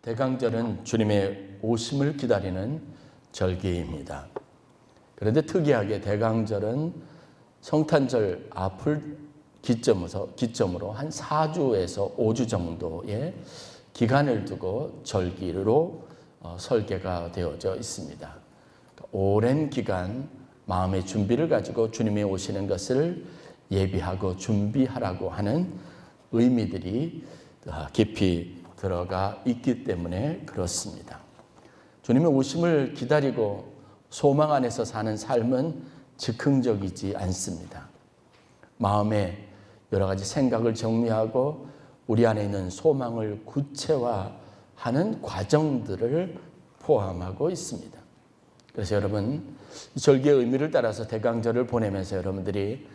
대강절은 주님의 오심을 기다리는 절기입니다. 그런데 특이하게 대강절은 성탄절 앞을 기점으로 한 4주에서 5주 정도의 기간을 두고 절기로 설계가 되어져 있습니다. 오랜 기간 마음의 준비를 가지고 주님이 오시는 것을 예비하고 준비하라고 하는 의미들이 깊이 들어가 있기 때문에 그렇습니다. 주님의 오심을 기다리고 소망 안에서 사는 삶은 즉흥적이지 않습니다. 마음에 여러 가지 생각을 정리하고 우리 안에 있는 소망을 구체화하는 과정들을 포함하고 있습니다. 그래서 여러분, 이 절기의 의미를 따라서 대강절을 보내면서 여러분들이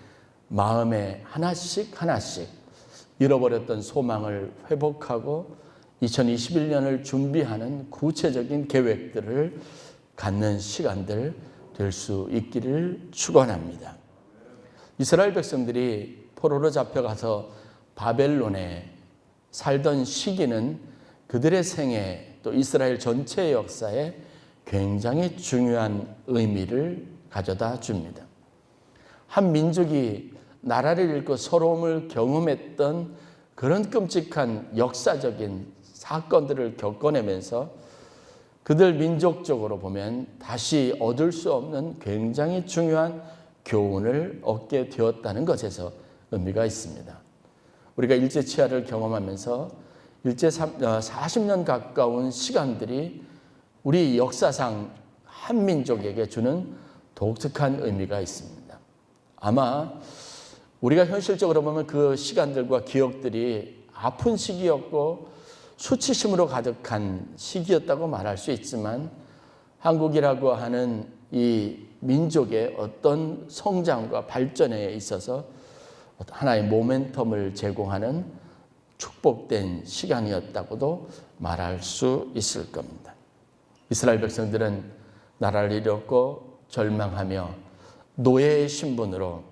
마음에 하나씩 잃어버렸던 소망을 회복하고 2021년을 준비하는 구체적인 계획들을 갖는 시간들 될 수 있기를 축원합니다. 이스라엘 백성들이 포로로 잡혀가서 바벨론에 살던 시기는 그들의 생애 또 이스라엘 전체의 역사에 굉장히 중요한 의미를 가져다 줍니다. 한 민족이 나라를 잃고 서러움을 경험했던 그런 끔찍한 역사적인 사건들을 겪어내면서 그들 민족적으로 보면 다시 얻을 수 없는 굉장히 중요한 교훈을 얻게 되었다는 것에서 의미가 있습니다. 우리가 일제치하를 경험하면서 40년 가까운 시간들이 우리 역사상 한 민족에게 주는 독특한 의미가 있습니다. 아마 우리가 현실적으로 보면 그 시간들과 기억들이 아픈 시기였고 수치심으로 가득한 시기였다고 말할 수 있지만 한국이라고 하는 이 민족의 어떤 성장과 발전에 있어서 하나의 모멘텀을 제공하는 축복된 시간이었다고도 말할 수 있을 겁니다. 이스라엘 백성들은 나라를 잃었고 절망하며 노예의 신분으로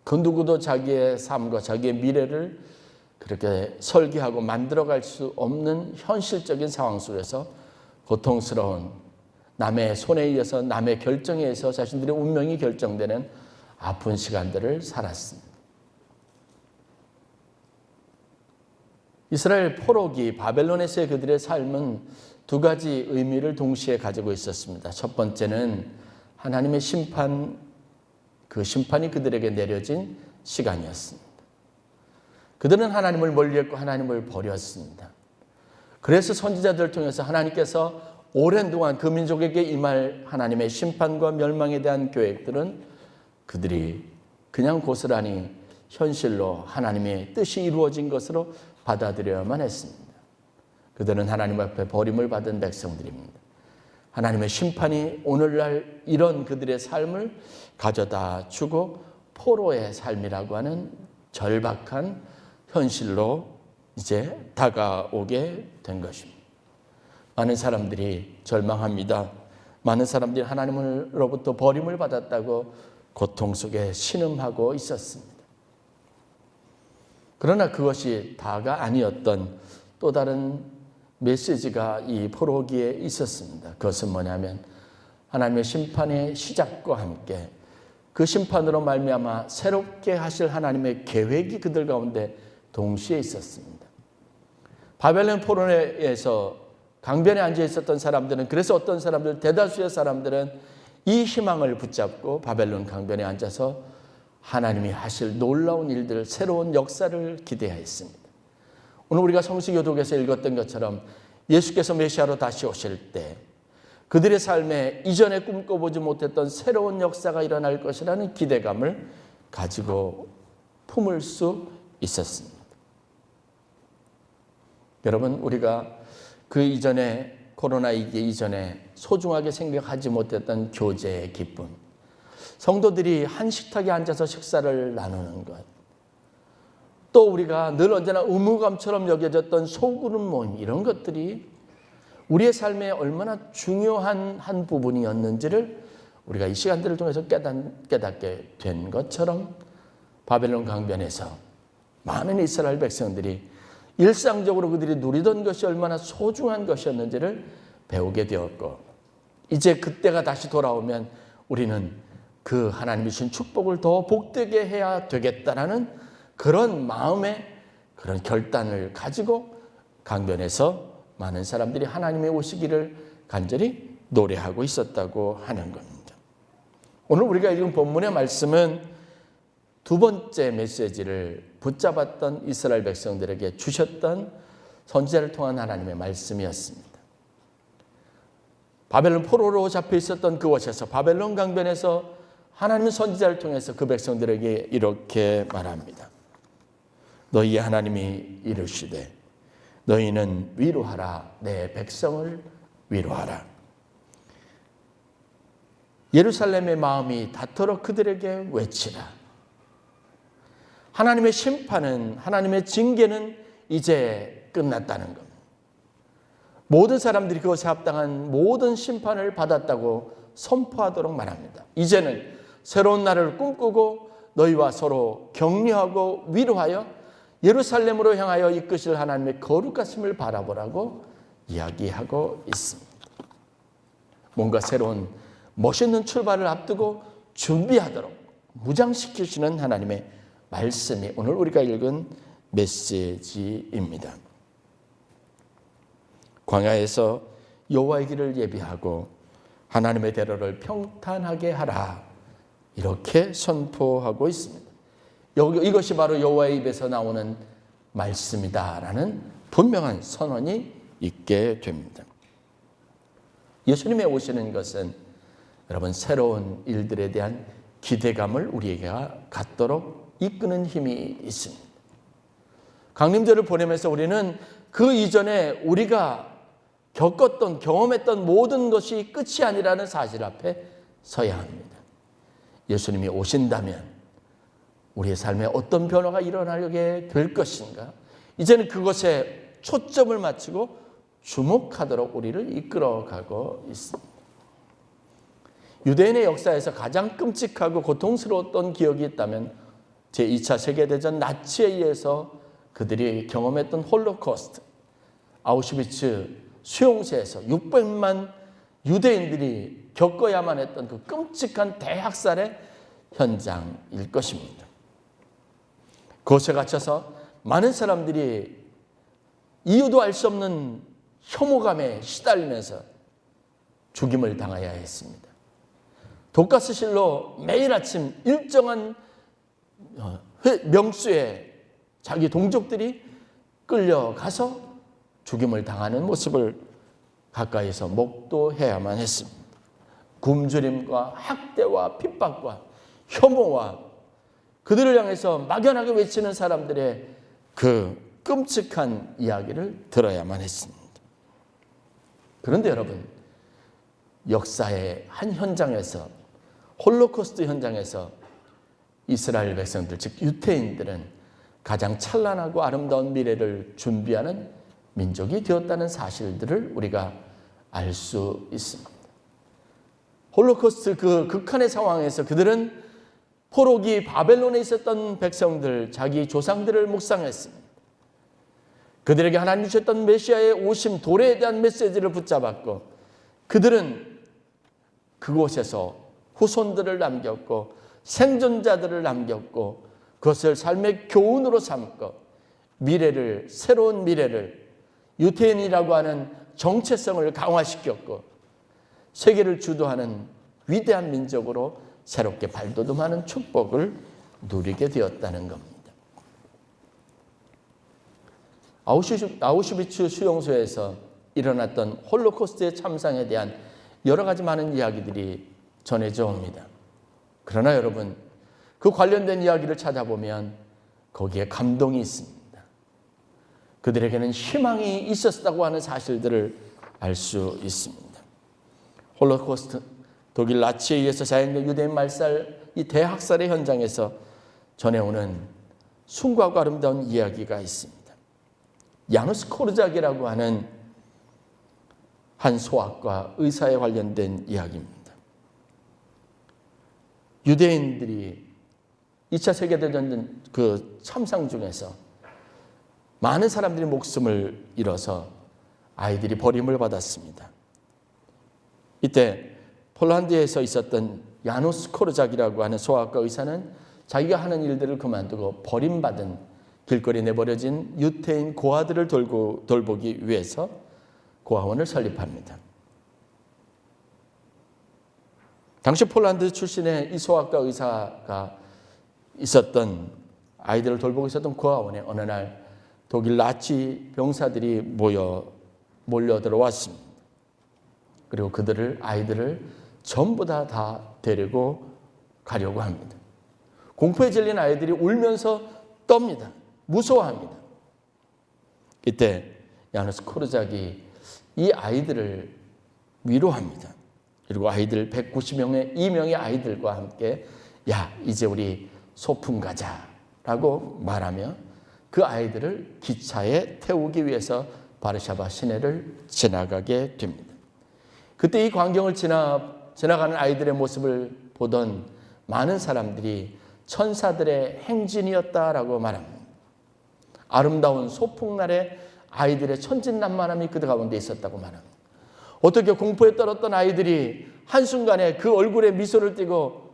그 누구도 자기의 삶과 자기의 미래를 그렇게 설계하고 만들어갈 수 없는 현실적인 상황 속에서 고통스러운 남의 손에 의해서 남의 결정에 의해서 자신들의 운명이 결정되는 아픈 시간들을 살았습니다. 이스라엘 포로기 바벨론에서의 그들의 삶은 두 가지 의미를 동시에 가지고 있었습니다. 첫 번째는 하나님의 심판, 그 심판이 그들에게 내려진 시간이었습니다. 그들은 하나님을 멀리했고 하나님을 버렸습니다. 그래서 선지자들을 통해서 하나님께서 오랜 동안 그 민족에게 임할 하나님의 심판과 멸망에 대한 계획들은 그들이 그냥 고스란히 현실로 하나님의 뜻이 이루어진 것으로 받아들여야만 했습니다. 그들은 하나님 앞에 버림을 받은 백성들입니다. 하나님의 심판이 오늘날 이런 그들의 삶을 가져다 주고 포로의 삶이라고 하는 절박한 현실로 이제 다가오게 된 것입니다. 많은 사람들이 절망합니다. 많은 사람들이 하나님으로부터 버림을 받았다고 고통 속에 신음하고 있었습니다. 그러나 그것이 다가 아니었던 또 다른 메시지가 이 포로기에 있었습니다. 그것은 뭐냐면 하나님의 심판의 시작과 함께 그 심판으로 말미암아 새롭게 하실 하나님의 계획이 그들 가운데 동시에 있었습니다. 바벨론 포로에서 강변에 앉아 있었던 사람들은, 그래서 어떤 사람들, 대다수의 사람들은 이 희망을 붙잡고 바벨론 강변에 앉아서 하나님이 하실 놀라운 일들, 새로운 역사를 기대하였습니다. 오늘 우리가 성수교독에서 읽었던 것처럼 예수께서 메시아로 다시 오실 때 그들의 삶에 이전에 꿈꿔보지 못했던 새로운 역사가 일어날 것이라는 기대감을 가지고 품을 수 있었습니다. 여러분, 우리가 그 이전에 코로나19 이전에 소중하게 생각하지 못했던 교제의 기쁨, 성도들이 한 식탁에 앉아서 식사를 나누는 것, 또 우리가 늘 언제나 의무감처럼 여겨졌던 소그룹 모임, 이런 것들이 우리의 삶에 얼마나 중요한 한 부분이었는지를 우리가 이 시간들을 통해서 깨닫게 된 것처럼 바벨론 강변에서 많은 이스라엘 백성들이 일상적으로 그들이 누리던 것이 얼마나 소중한 것이었는지를 배우게 되었고, 이제 그때가 다시 돌아오면 우리는 그 하나님이 주신 축복을 더 복되게 해야 되겠다라는 그런 마음의 그런 결단을 가지고 강변에서 많은 사람들이 하나님의 오시기를 간절히 노래하고 있었다고 하는 겁니다. 오늘 우리가 읽은 본문의 말씀은 두 번째 메시지를 붙잡았던 이스라엘 백성들에게 주셨던 선지자를 통한 하나님의 말씀이었습니다. 바벨론 포로로 잡혀 있었던 그곳에서, 바벨론 강변에서 하나님은 선지자를 통해서 그 백성들에게 이렇게 말합니다. 너희의 하나님이 이르시되 너희는 위로하라, 내 백성을 위로하라. 예루살렘의 마음이 닿도록 그들에게 외치라. 하나님의 심판은, 하나님의 징계는 이제 끝났다는 겁니다. 모든 사람들이 그것에 합당한 모든 심판을 받았다고 선포하도록 말합니다. 이제는 새로운 날을 꿈꾸고 너희와 서로 격려하고 위로하여 예루살렘으로 향하여 이끄실 하나님의 거룩하심을 바라보라고 이야기하고 있습니다. 뭔가 새로운 멋있는 출발을 앞두고 준비하도록 무장시키시는 하나님의 말씀이 오늘 우리가 읽은 메시지입니다. 광야에서 여호와의 길을 예비하고 하나님의 대로를 평탄하게 하라, 이렇게 선포하고 있습니다. 이것이 바로 여호와의 입에서 나오는 말씀이다라는 분명한 선언이 있게 됩니다. 예수님의 오시는 것은 여러분 새로운 일들에 대한 기대감을 우리에게 갖도록 이끄는 힘이 있습니다. 강림절을 보내면서 우리는 그 이전에 우리가 겪었던, 경험했던 모든 것이 끝이 아니라는 사실 앞에 서야 합니다. 예수님이 오신다면 우리의 삶에 어떤 변화가 일어나게 될 것인가? 이제는 그것에 초점을 맞추고 주목하도록 우리를 이끌어가고 있습니다. 유대인의 역사에서 가장 끔찍하고 고통스러웠던 기억이 있다면 제2차 세계대전 나치에 의해서 그들이 경험했던 홀로코스트, 아우슈비츠 수용소에서 600만 유대인들이 겪어야만 했던 그 끔찍한 대학살의 현장일 것입니다. 그것에 갇혀서 많은 사람들이 이유도 알 수 없는 혐오감에 시달리면서 죽임을 당해야 했습니다. 독가스실로 매일 아침 일정한 명수에 자기 동족들이 끌려가서 죽임을 당하는 모습을 가까이서 목도해야만 했습니다. 굶주림과 학대와 핍박과 혐오와 그들을 향해서 막연하게 외치는 사람들의 그 끔찍한 이야기를 들어야만 했습니다. 그런데 여러분, 역사의 한 현장에서, 홀로코스트 현장에서 이스라엘 백성들, 즉 유대인들은 가장 찬란하고 아름다운 미래를 준비하는 민족이 되었다는 사실들을 우리가 알 수 있습니다. 홀로코스트 그 극한의 상황에서 그들은 포로기 바벨론에 있었던 백성들, 자기 조상들을 묵상했습니다. 그들에게 하나님 주셨던 메시아의 오심, 도래에 대한 메시지를 붙잡았고 그들은 그곳에서 후손들을 남겼고 생존자들을 남겼고 그것을 삶의 교훈으로 삼고 미래를, 새로운 미래를, 유태인이라고 하는 정체성을 강화시켰고 세계를 주도하는 위대한 민족으로 새롭게 발돋움하는 축복을 누리게 되었다는 겁니다. 아우슈비츠 수용소에서 일어났던 홀로코스트의 참상에 대한 여러 가지 많은 이야기들이 전해져 옵니다. 그러나 여러분, 그 관련된 이야기를 찾아보면 거기에 감동이 있습니다. 그들에게는 희망이 있었다고 하는 사실들을 알 수 있습니다. 홀로코스트, 독일 나치에 의해서 자행된 유대인 말살, 이 대학살의 현장에서 전해오는 숭고하고 아름다운 이야기가 있습니다. 야누스 코르작이라고 하는 한 소아과 의사에 관련된 이야기입니다. 유대인들이 2차 세계대전 그 참상 중에서 많은 사람들이 목숨을 잃어서 아이들이 버림을 받았습니다. 이때 폴란드에서 있었던 야누스 코르작이라고 하는 소아과 의사는 자기가 하는 일들을 그만두고 버림받은 길거리에 내버려진 유태인 고아들을 돌보기 위해서 고아원을 설립합니다. 당시 폴란드 출신의 이 소아과 의사가 있었던 아이들을 돌보고 있었던 고아원에 어느 날 독일 나치 병사들이 몰려 들어왔습니다. 그리고 아이들을 전부 다 데리고 가려고 합니다. 공포에 질린 아이들이 울면서 떱니다. 무서워합니다. 이때 야누스 코르작이 이 아이들을 위로합니다. 그리고 아이들 192명의 아이들과 함께 야, 이제 우리 소풍 가자라고 말하며 그 아이들을 기차에 태우기 위해서 바르샤바 시내를 지나가게 됩니다. 그때 이 광경을 지나가는 아이들의 모습을 보던 많은 사람들이 천사들의 행진이었다라고 말합니다. 아름다운 소풍날에 아이들의 천진난만함이 그들 가운데 있었다고 말합니다. 어떻게 공포에 떨었던 아이들이 한순간에 그 얼굴에 미소를 띠고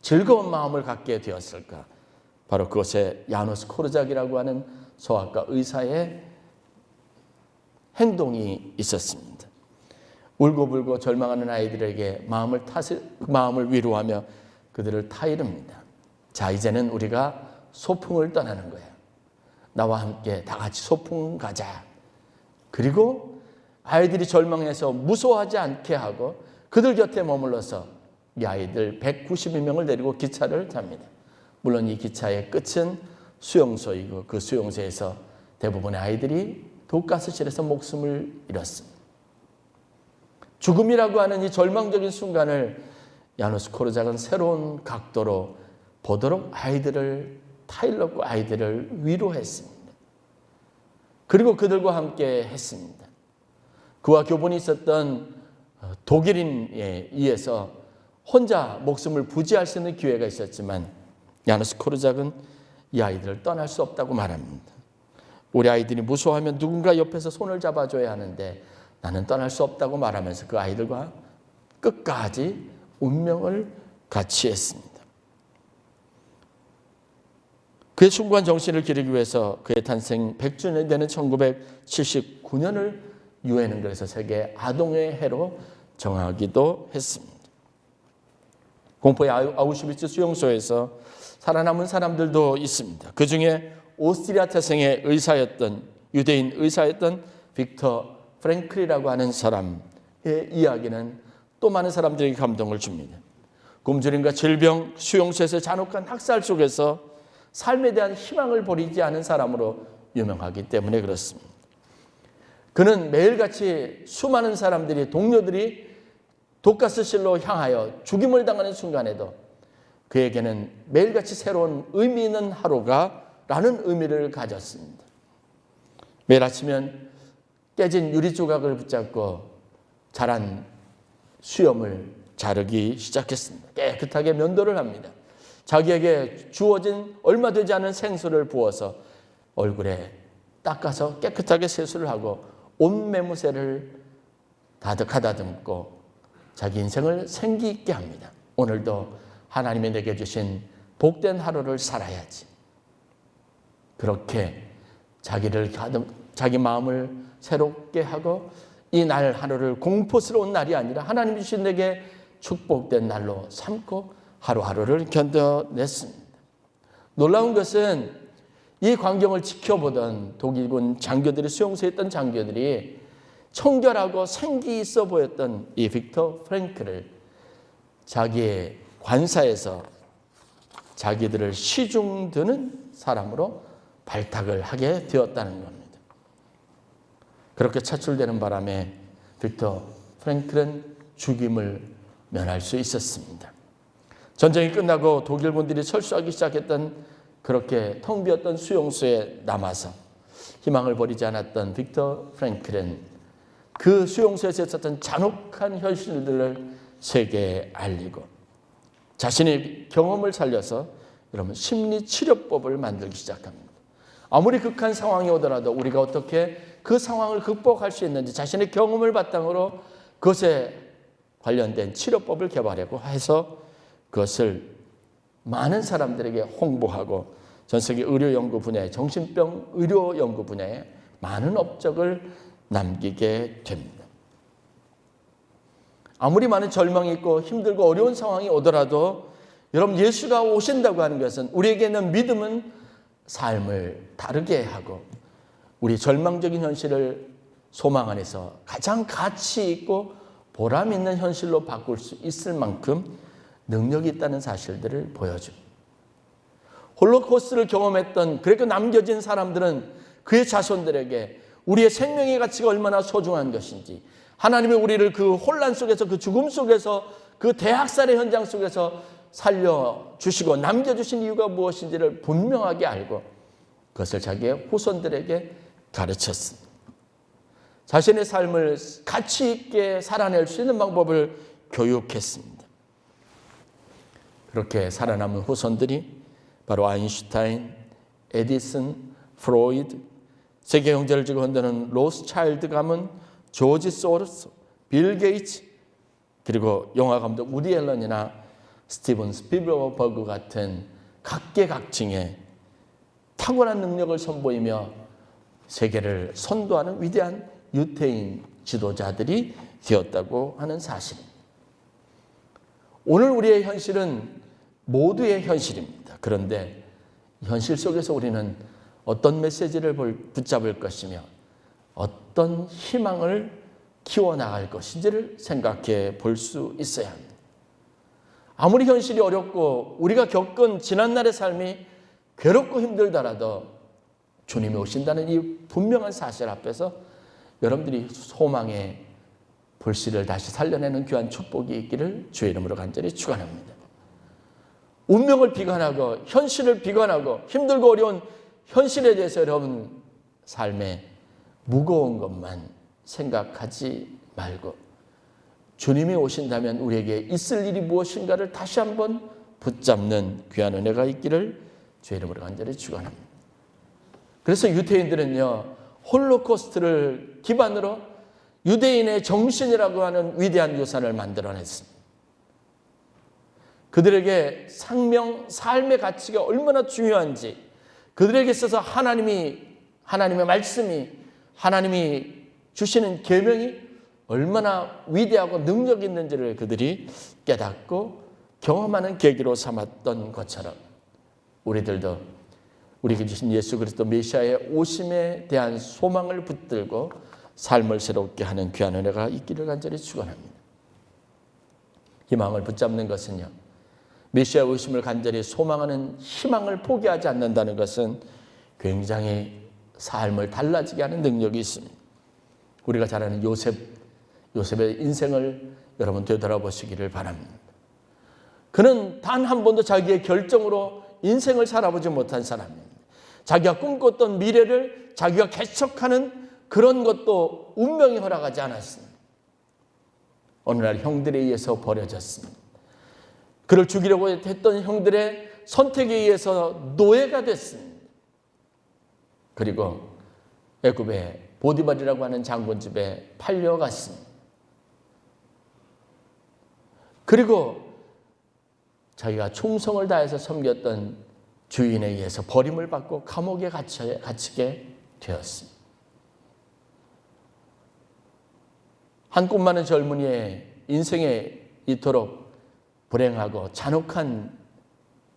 즐거운 마음을 갖게 되었을까? 바로 그것에 야누스 코르작이라고 하는 소아과 의사의 행동이 있었습니다. 울고불고 절망하는 아이들에게 마음을 위로하며 그들을 타이릅니다. 자, 이제는 우리가 소풍을 떠나는 거야. 나와 함께 다 같이 소풍 가자. 그리고 아이들이 절망해서 무서워하지 않게 하고 그들 곁에 머물러서 이 아이들 192명을 데리고 기차를 탑니다. 물론 이 기차의 끝은 수용소이고 그 수용소에서 대부분의 아이들이 독가스실에서 목숨을 잃었습니다. 죽음이라고 하는 이 절망적인 순간을 야누스 코르작은 새로운 각도로 보도록 아이들을 타일렀고 아이들을 위로했습니다. 그리고 그들과 함께 했습니다. 그와 교분이 있었던 독일인에 의해서 혼자 목숨을 부지할 수 있는 기회가 있었지만 야누스 코르작은 이 아이들을 떠날 수 없다고 말합니다. 우리 아이들이 무서워하면 누군가 옆에서 손을 잡아줘야 하는데 나는 떠날 수 없다고 말하면서 그 아이들과 끝까지 운명을 같이 했습니다. 그의 숭고한 정신을 기리기 위해서 그의 탄생 100주년이 되는 1979년을 유엔은 그래서 세계 아동의 해로 정하기도 했습니다. 공포의 아우슈비츠 수용소에서 살아남은 사람들도 있습니다. 그 중에 오스트리아 태생의 유대인 의사였던 빅터 프랭클이라고 하는 사람의 이야기는 또 많은 사람들에게 감동을 줍니다. 굶주림과 질병, 수용소에서 잔혹한 학살 속에서 삶에 대한 희망을 버리지 않은 사람으로 유명하기 때문에 그렇습니다. 그는 매일같이 수많은 사람들이, 동료들이 독가스실로 향하여 죽임을 당하는 순간에도 그에게는 매일같이 새로운 의미 있는 하루가라는 의미를 가졌습니다. 매일 아침엔 깨진 유리 조각을 붙잡고 자란 수염을 자르기 시작했습니다. 깨끗하게 면도를 합니다. 자기에게 주어진 얼마 되지 않은 생수를 부어서 얼굴에 닦아서 깨끗하게 세수를 하고 옷매무새를 가다듬고 자기 인생을 생기 있게 합니다. 오늘도 하나님이 내게 주신 복된 하루를 살아야지. 그렇게 자기 마음을 새롭게 하고 이 날 하루를 공포스러운 날이 아니라 하나님이 주신 내게 축복된 날로 삼고 하루하루를 견뎌냈습니다. 놀라운 것은 이 광경을 지켜보던 독일군 장교들이, 수용소에 있던 장교들이 청결하고 생기 있어 보였던 이 빅터 프랭클을 자기의 관사에서 자기들을 시중드는 사람으로 발탁을 하게 되었다는 겁니다. 그렇게 차출되는 바람에 빅터 프랭클은 죽임을 면할 수 있었습니다. 전쟁이 끝나고 독일군들이 철수하기 시작했던 그렇게 텅 비었던 수용소에 남아서 희망을 버리지 않았던 빅터 프랭클은 그 수용소에서 있었던 잔혹한 현실들을 세계에 알리고 자신의 경험을 살려서 여러분 심리치료법을 만들기 시작합니다. 아무리 극한 상황이 오더라도 우리가 어떻게 그 상황을 극복할 수 있는지 자신의 경험을 바탕으로 그것에 관련된 치료법을 개발하고 해서 그것을 많은 사람들에게 홍보하고 전 세계 의료 연구 분야에, 정신병 의료 연구 분야에 많은 업적을 남기게 됩니다. 아무리 많은 절망이 있고 힘들고 어려운 상황이 오더라도 여러분, 예수가 오신다고 하는 것은 우리에게는 믿음은 삶을 다르게 하고 우리 절망적인 현실을 소망 안에서 가장 가치 있고 보람 있는 현실로 바꿀 수 있을 만큼 능력이 있다는 사실들을 보여줍니다. 홀로코스트를 경험했던 그렇게 남겨진 사람들은 그의 자손들에게 우리의 생명의 가치가 얼마나 소중한 것인지, 하나님이 우리를 그 혼란 속에서, 그 죽음 속에서, 그 대학살의 현장 속에서 살려주시고 남겨주신 이유가 무엇인지를 분명하게 알고 그것을 자기의 후손들에게 가르쳤습니다. 자신의 삶을 가치 있게 살아낼 수 있는 방법을 교육했습니다. 그렇게 살아남은 후손들이 바로 아인슈타인, 에디슨, 프로이드, 세계 경제를 지고 흔드는 로스차일드 가문, 조지 소로스, 빌 게이츠, 그리고 영화 감독 우디 앨런이나 스티븐 스필버그 같은 각계각층의 탁월한 능력을 선보이며 세계를 선도하는 위대한 유태인 지도자들이 되었다고 하는 사실입니다. 오늘 우리의 현실은 모두의 현실입니다. 그런데 현실 속에서 우리는 어떤 메시지를 붙잡을 것이며 어떤 희망을 키워나갈 것인지를 생각해 볼 수 있어야 합니다. 아무리 현실이 어렵고 우리가 겪은 지난날의 삶이 괴롭고 힘들더라도 주님이 오신다는 이 분명한 사실 앞에서 여러분들이 소망의 불씨를 다시 살려내는 귀한 축복이 있기를 주의 이름으로 간절히 축원합니다. 운명을 비관하고 현실을 비관하고 힘들고 어려운 현실에 대해서 여러분 삶에 무거운 것만 생각하지 말고 주님이 오신다면 우리에게 있을 일이 무엇인가를 다시 한번 붙잡는 귀한 은혜가 있기를 주의 이름으로 간절히 축원합니다. 그래서 유대인들은요, 홀로코스트를 기반으로 유대인의 정신이라고 하는 위대한 유산을 만들어냈습니다. 그들에게 생명, 삶의 가치가 얼마나 중요한지, 그들에게 있어서 하나님의 말씀이, 하나님이 주시는 계명이 얼마나 위대하고 능력 있는지를 그들이 깨닫고 경험하는 계기로 삼았던 것처럼 우리들도 우리에게 주신 예수 그리스도 메시아의 오심에 대한 소망을 붙들고 삶을 새롭게 하는 귀한 은혜가 있기를 간절히 축원합니다. 희망을 붙잡는 것은요, 메시아 오심을 간절히 소망하는 희망을 포기하지 않는다는 것은 굉장히 삶을 달라지게 하는 능력이 있습니다. 우리가 잘 아는 요셉의 인생을 여러분 되돌아보시기를 바랍니다. 그는 단 한 번도 자기의 결정으로 인생을 살아보지 못한 사람입니다. 자기가 꿈꿨던 미래를 자기가 개척하는 그런 것도 운명이 허락하지 않았습니다. 어느 날 형들에 의해서 버려졌습니다. 그를 죽이려고 했던 형들의 선택에 의해서 노예가 됐습니다. 그리고 애굽의 보디발이라고 하는 장군 집에 팔려갔습니다. 그리고 자기가 충성을 다해서 섬겼던 주인에 의해서 버림을 받고 감옥에 갇히게 되었습니다. 한 꿈 많은 젊은이의 인생에 이토록 불행하고 잔혹한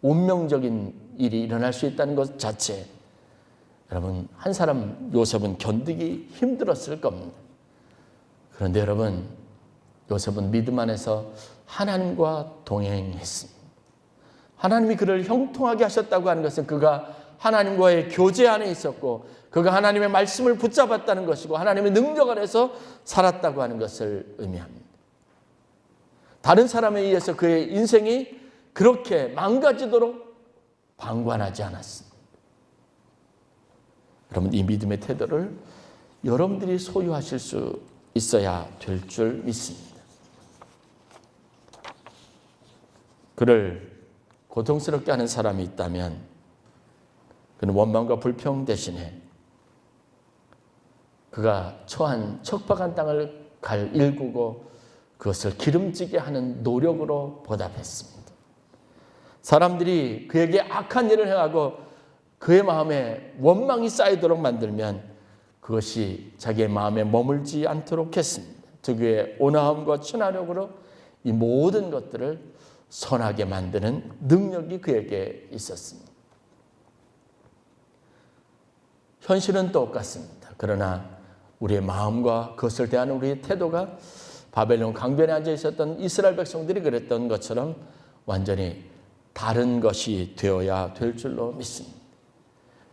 운명적인 일이 일어날 수 있다는 것 자체, 여러분, 한 사람 요셉은 견디기 힘들었을 겁니다. 그런데 여러분, 요셉은 믿음 안에서 하나님과 동행했습니다. 하나님이 그를 형통하게 하셨다고 하는 것은 그가 하나님과의 교제 안에 있었고 그가 하나님의 말씀을 붙잡았다는 것이고 하나님의 능력 안에서 살았다고 하는 것을 의미합니다. 다른 사람에 의해서 그의 인생이 그렇게 망가지도록 방관하지 않았습니다. 여러분, 이 믿음의 태도를 여러분들이 소유하실 수 있어야 될 줄 믿습니다. 그를 고통스럽게 하는 사람이 있다면 그는 원망과 불평 대신에 그가 처한 척박한 땅을 일구고 그것을 기름지게 하는 노력으로 보답했습니다. 사람들이 그에게 악한 일을 행하고 그의 마음에 원망이 쌓이도록 만들면 그것이 자기의 마음에 머물지 않도록 했습니다. 특유의 온화함과 친화력으로 이 모든 것들을 선하게 만드는 능력이 그에게 있었습니다. 현실은 똑같습니다. 그러나 우리의 마음과 그것을 대하는 우리의 태도가 바벨론 강변에 앉아 있었던 이스라엘 백성들이 그랬던 것처럼 완전히 다른 것이 되어야 될 줄로 믿습니다.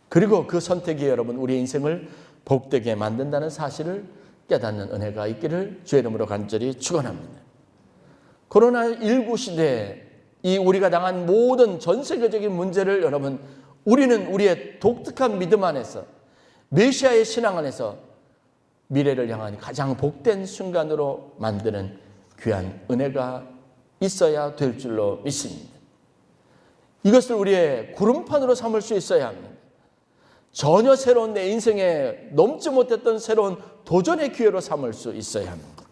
그리고 그 선택이 여러분 우리의 인생을 복되게 만든다는 사실을 깨닫는 은혜가 있기를 주의 이름으로 간절히 축원합니다. 코로나19 시대에 이 우리가 당한 모든 전 세계적인 문제를 여러분 우리는 우리의 독특한 믿음 안에서 메시아의 신앙 안에서 미래를 향한 가장 복된 순간으로 만드는 귀한 은혜가 있어야 될 줄로 믿습니다. 이것을 우리의 구름판으로 삼을 수 있어야 합니다. 전혀 새로운 내 인생에 넘지 못했던 새로운 도전의 기회로 삼을 수 있어야 합니다.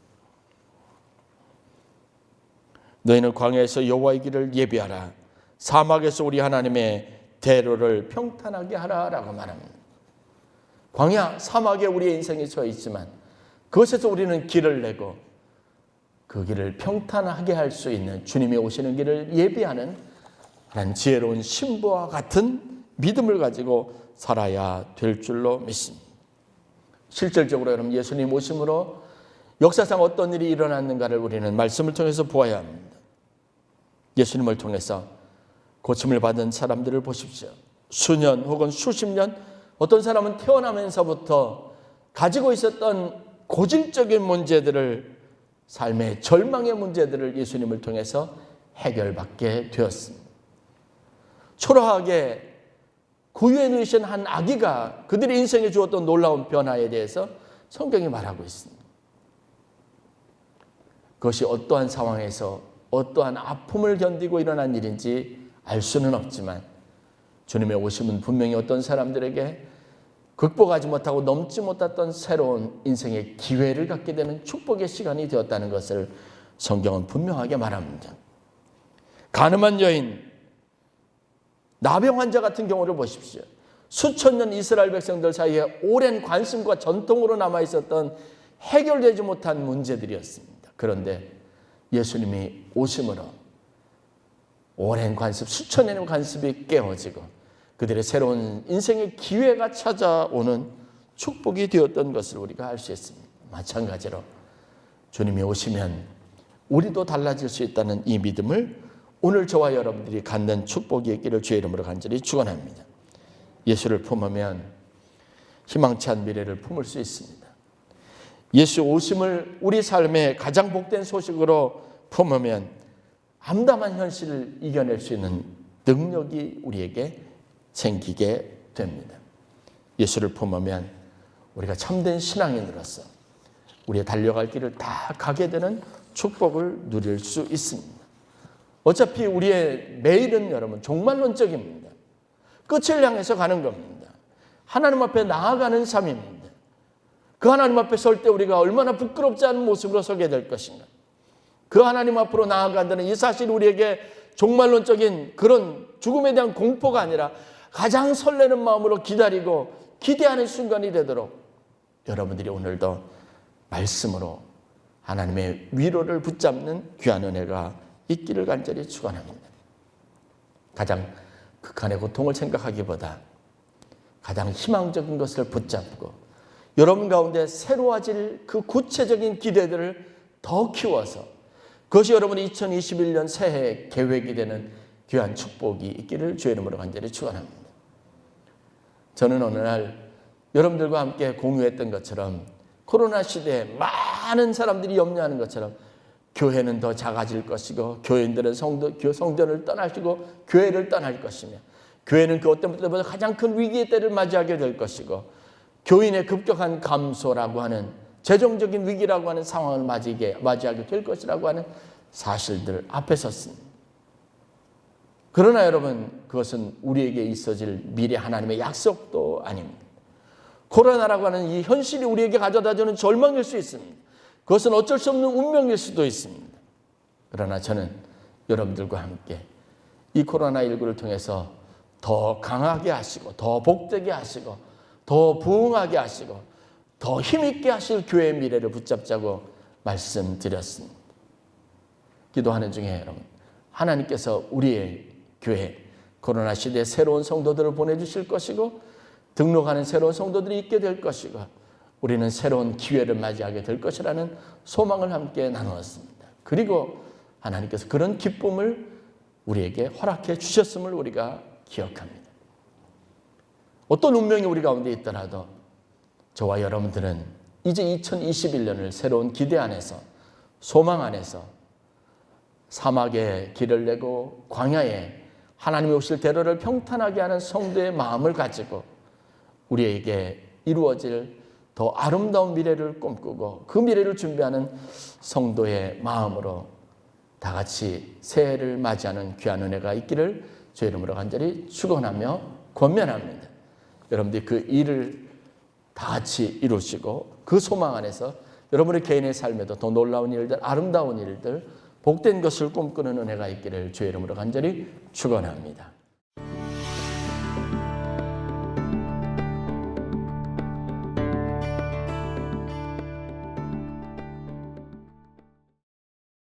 너희는 광야에서 여호와의 길을 예비하라. 사막에서 우리 하나님의 대로를 평탄하게 하라라고 말합니다. 광야, 사막에 우리의 인생이 서 있지만 그것에서 우리는 길을 내고 그 길을 평탄하게 할 수 있는 주님이 오시는 길을 예비하는 한 지혜로운 신부와 같은 믿음을 가지고 살아야 될 줄로 믿습니다. 실질적으로 여러분 예수님 오심으로 역사상 어떤 일이 일어났는가를 우리는 말씀을 통해서 보아야 합니다. 예수님을 통해서 고침을 받은 사람들을 보십시오. 수년 혹은 수십 년, 어떤 사람은 태어나면서부터 가지고 있었던 고질적인 문제들을, 삶의 절망의 문제들을 예수님을 통해서 해결받게 되었습니다. 초라하게 구유에 누이신 한 아기가 그들의 인생에 주었던 놀라운 변화에 대해서 성경이 말하고 있습니다. 그것이 어떠한 상황에서 어떠한 아픔을 견디고 일어난 일인지 알 수는 없지만 주님의 오심은 분명히 어떤 사람들에게 극복하지 못하고 넘지 못했던 새로운 인생의 기회를 갖게 되는 축복의 시간이 되었다는 것을 성경은 분명하게 말합니다. 가늠한 여인, 나병 환자 같은 경우를 보십시오. 수천 년 이스라엘 백성들 사이에 오랜 관심과 전통으로 남아있었던 해결되지 못한 문제들이었습니다. 그런데 예수님이 오심으로 오랜 관습, 수천 년의 관습이 깨어지고 그들의 새로운 인생의 기회가 찾아오는 축복이 되었던 것을 우리가 알 수 있습니다. 마찬가지로 주님이 오시면 우리도 달라질 수 있다는 이 믿음을 오늘 저와 여러분들이 갖는 축복이 있기를 주의 이름으로 간절히 축원합니다. 예수를 품으면 희망찬 미래를 품을 수 있습니다. 예수 오심을 우리 삶의 가장 복된 소식으로 품으면 암담한 현실을 이겨낼 수 있는 능력이 우리에게 생기게 됩니다. 예수를 품으면 우리가 참된 신앙인으로서 우리의 달려갈 길을 다 가게 되는 축복을 누릴 수 있습니다. 어차피 우리의 매일은 여러분 종말론적입니다. 끝을 향해서 가는 겁니다. 하나님 앞에 나아가는 삶입니다. 그 하나님 앞에 설 때 우리가 얼마나 부끄럽지 않은 모습으로 서게 될 것인가. 그 하나님 앞으로 나아간다는 이 사실이 우리에게 종말론적인 그런 죽음에 대한 공포가 아니라 가장 설레는 마음으로 기다리고 기대하는 순간이 되도록 여러분들이 오늘도 말씀으로 하나님의 위로를 붙잡는 귀한 은혜가 있기를 간절히 축원합니다. 가장 극한의 고통을 생각하기보다 가장 희망적인 것을 붙잡고 여러분 가운데 새로워질 그 구체적인 기대들을 더 키워서 그것이 여러분의 2021년 새해 계획이 되는 귀한 축복이 있기를 주의 이름으로 간절히 축원합니다. 저는 어느 날 여러분들과 함께 공유했던 것처럼 코로나 시대에 많은 사람들이 염려하는 것처럼 교회는 더 작아질 것이고 교인들은 성전을 떠나시고 교회를 떠날 것이며 교회는 그 어떤 때보다 가장 큰 위기의 때를 맞이하게 될 것이고 교인의 급격한 감소라고 하는 재정적인 위기라고 하는 상황을 맞이하게 될 것이라고 하는 사실들 앞에 섰습니다. 그러나 여러분, 그것은 우리에게 있어질 미래 하나님의 약속도 아닙니다. 코로나라고 하는 이 현실이 우리에게 가져다주는 절망일 수 있습니다. 그것은 어쩔 수 없는 운명일 수도 있습니다. 그러나 저는 여러분들과 함께 이 코로나19를 통해서 더 강하게 하시고, 더 복되게 하시고, 더 부흥하게 하시고, 더 힘있게 하실 교회의 미래를 붙잡자고 말씀드렸습니다. 기도하는 중에 여러분, 하나님께서 우리의 교회, 코로나 시대에 새로운 성도들을 보내주실 것이고, 등록하는 새로운 성도들이 있게 될 것이고, 우리는 새로운 기회를 맞이하게 될 것이라는 소망을 함께 나누었습니다. 그리고 하나님께서 그런 기쁨을 우리에게 허락해 주셨음을 우리가 기억합니다. 어떤 운명이 우리 가운데 있더라도 저와 여러분들은 이제 2021년을 새로운 기대 안에서, 소망 안에서 사막에 길을 내고 광야에 하나님이 오실 대로를 평탄하게 하는 성도의 마음을 가지고 우리에게 이루어질 더 아름다운 미래를 꿈꾸고 그 미래를 준비하는 성도의 마음으로 다 같이 새해를 맞이하는 귀한 은혜가 있기를 주의 이름으로 간절히 축원하며 권면합니다. 여러분들이 그 일을 다 같이 이루시고 그 소망 안에서 여러분의 개인의 삶에도 더 놀라운 일들, 아름다운 일들, 복된 것을 꿈꾸는 은혜가 있기를 주의 이름으로 간절히 축원합니다.